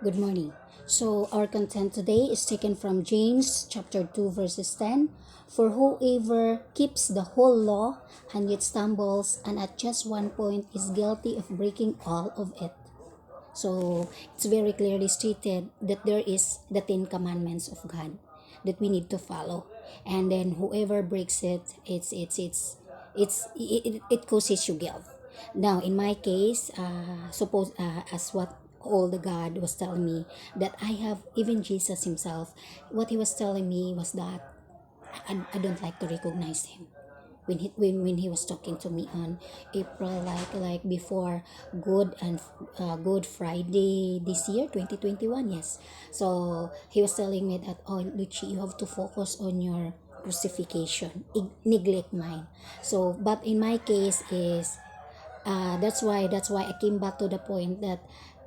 Good morning. So, our content today is taken from James chapter 2, verses 10. For whoever keeps the whole law and yet stumbles and at just one point is guilty of breaking all of it. So, it's very clearly stated that there is the 10 commandments of God that we need to follow. And then whoever breaks it, it causes you guilt. Now, in my case, suppose as what all the God was telling me, that I have even Jesus himself, what he was telling me was that I don't like to recognize him when he was talking to me on April, like before Good Friday this year 2021. Yes, so he was telling me that, oh Luchi, you have to focus on your crucifixion, neglect mine. So but in my case is that's why I came back to the point that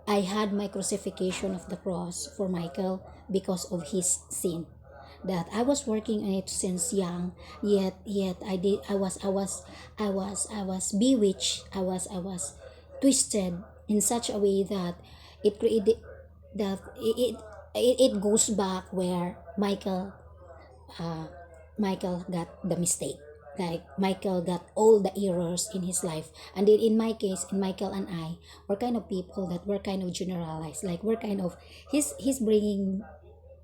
I had my crucifixion of the cross for Michael because of his sin, that I was working on it since young. Yet I was bewitched. I was twisted in such a way that it created that it goes back where uh, Michael got the mistake. Like Michael got all the errors in his life, and then in my case, in Michael and I, were kind of people that were kind of generalized. Like we're kind of he's bringing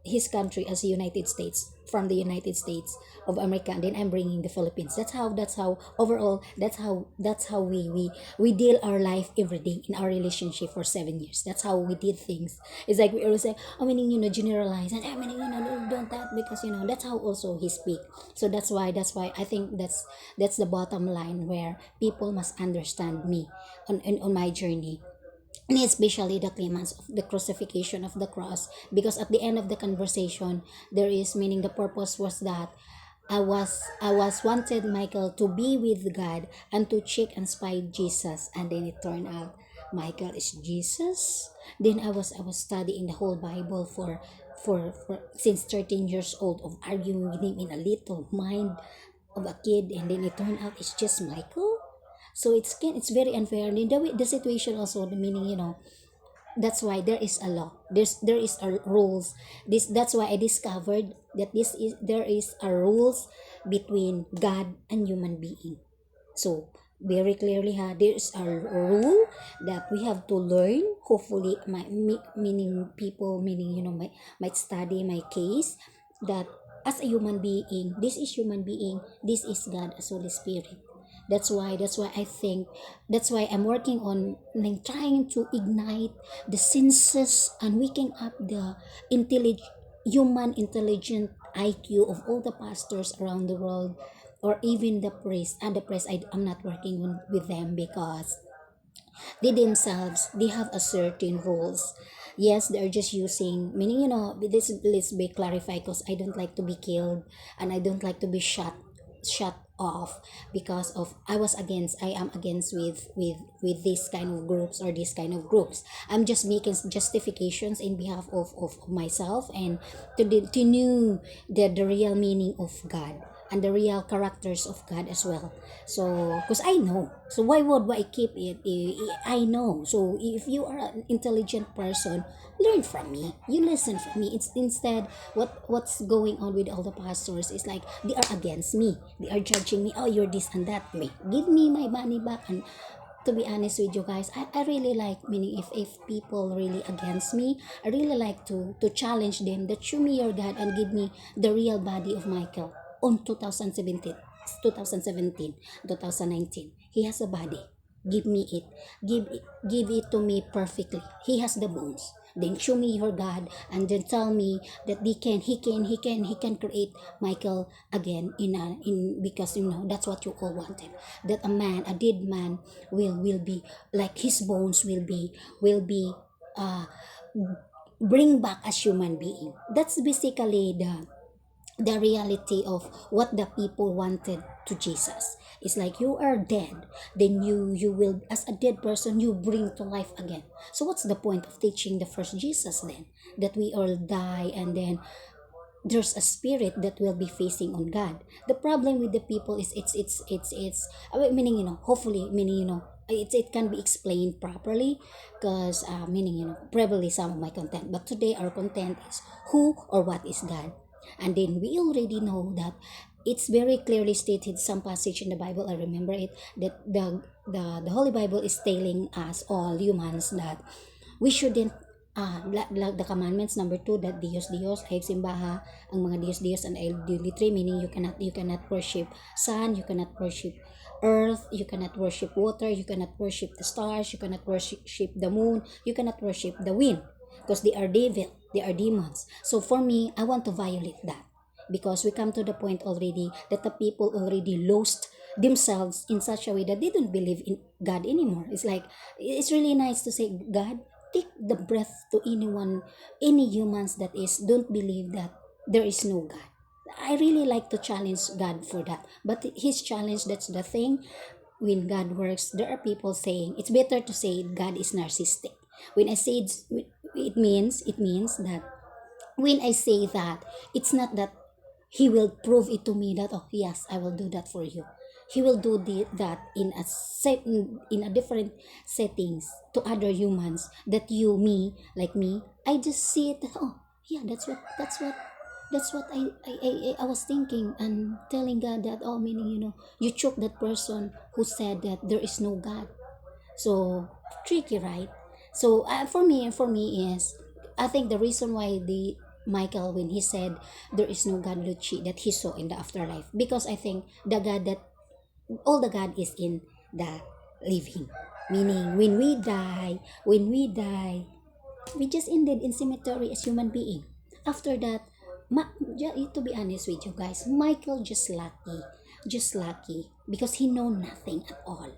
his country as the United States, from the United States of America, and then I'm bringing the Philippines. That's how overall, that's how we deal our life every day in our relationship for 7 years. That's how we did things. It's like we always say, oh, meaning generalize, and I mean don't that, because that's how also he speak. So that's why I think that's the bottom line, where people must understand me on my journey, and especially the claimants of the crucifixion of the cross, because at the end of the conversation, there is meaning, the purpose was that I was wanted Michael to be with God and to check and spy Jesus, and then it turned out Michael is Jesus. Then I was studying the whole Bible for since 13 years old, of arguing with him in a little mind of a kid, and then it turned out it's just Michael. So it's very unfair, and in the situation also, the meaning, that's why there is a law, there is a rules. That's why I discovered that there is a rules between God and human being. So very clearly, there is a rule that we have to learn. Hopefully, meaning people, meaning, might study my case, that as a human being, this is human being, this is God as Holy Spirit. That's why I think, that's why I'm working on, like, trying to ignite the senses and waking up the human intelligent IQ of all the pastors around the world, or even the priest. And the priest, I'm not working with them, because they themselves, they have a certain rules. Yes, they're just using, meaning, this, let's be clarified, because I don't like to be killed, and I don't like to be shut off, because of I am against with this kind of groups, or this kind of groups. I'm just making justifications in behalf of myself, and to know the real meaning of God, and the real characters of God as well. So, because I know, so why I keep it? I know. So, if you are an intelligent person, learn from me. You listen from me. It's instead, what's going on with all the pastors is like they are against me. They are judging me. Oh, you're this and that. Me, give me my money back. And to be honest with you guys, I really like, meaning, if people really against me, I really like to challenge them, that show me your God and give me the real body of Michael on 2017, 2019. He has a body. Give me it. Give it to me perfectly. He has the bones. Then show me your God, and then tell me that he can create Michael again, because that's what you all wanted. That a man, a dead man, will be like, his bones will be uh bring back as human being. That's basically the reality of what the people wanted to Jesus. It's like, you are dead, then you will, as a dead person, you bring to life again. So what's the point of teaching the first Jesus then, that we all die, and then there's a spirit that will be facing on God? The problem with the people is, it's meaning, hopefully, meaning, it can be explained properly, because meaning, probably some of my content, but today our content is who or what is God. And then we already know that it's very clearly stated, some passage in the Bible, I remember it, that the Holy Bible is telling us all humans that we shouldn't, like the commandments number 2, that Dios Dios ay simbaha ang mga Dios Dios and idolatry, meaning you cannot worship sun, you cannot worship earth, you cannot worship water, you cannot worship the stars, you cannot worship the moon, you cannot worship the wind, because they are devil, they are demons. So for me, I want to violate that, because we come to the point already that the people already lost themselves in such a way that they don't believe in God anymore. It's like, it's really nice to say, God, take the breath to anyone, any humans that is don't believe that there is no God. I really like to challenge God for that. But his challenge, that's the thing. When God works, there are people saying it's better to say God is narcissistic. When I say it means that when I say that, it's not that he will prove it to me that, oh yes, I will do that for you. He will do that in a different settings to other humans, that you, me, like me, I just see it that, oh yeah, that's what I was thinking, and telling God that, oh, meaning, you choke that person who said that there is no God. So tricky, right? So for me is, I think the reason why the Michael, when he said there is no God, Luchi, that he saw in the afterlife, because I think the God that all the God is in the living, meaning when we die, we just ended in cemetery as human being. After that, to be honest with you guys, Michael just lucky because he know nothing at all.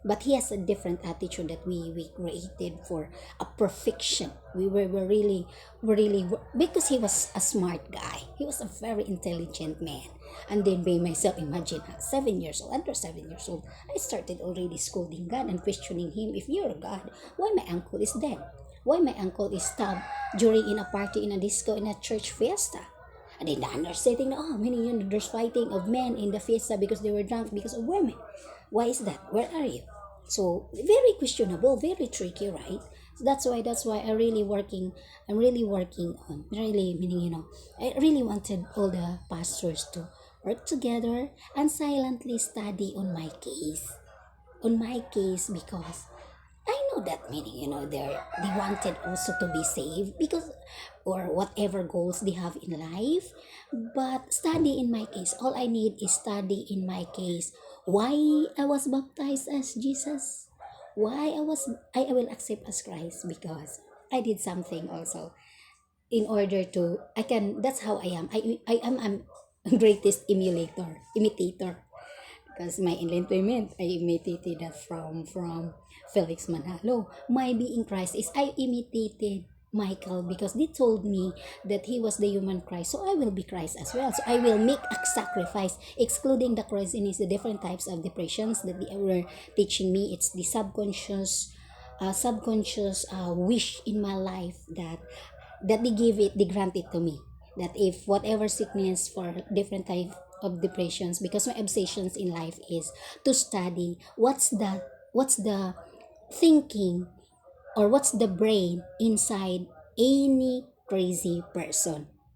But he has a different attitude that we created for a perfection. We were really, because he was a smart guy. He was a very intelligent man. And then by myself, imagine, 7 years old, under 7 years old, I started already scolding God and questioning him, if you're God, why my uncle is dead? Why my uncle is stabbed during in a party, in a disco, in a church fiesta? And then the others saying, oh, many, there's fighting of men in the fiesta because they were drunk because of women. Why is that? Where are you? So very questionable, very tricky, right? So that's why I'm really working on, really, meaning, I really wanted all the pastors to work together and silently study on my case, because I know that, meaning, they wanted also to be saved, because, or whatever goals they have in life. But study in my case, all I need is study in my case. Why I was baptized as Jesus? Why I will accept as Christ, because I did something also in order to, I can, that's how I am. I am I'm greatest imitator, because my enlightenment, I imitated that from Felix Manalo. My being Christ is, I imitated Michael, because they told me that he was the human Christ, so I will be Christ as well. So I will make a sacrifice, excluding the craziness, the different types of depressions that they were teaching me. It's the subconscious wish in my life that they grant it to me, that if whatever sickness for different type of depressions, because my obsessions in life is to study what's the thinking, or what's the brain inside any crazy person.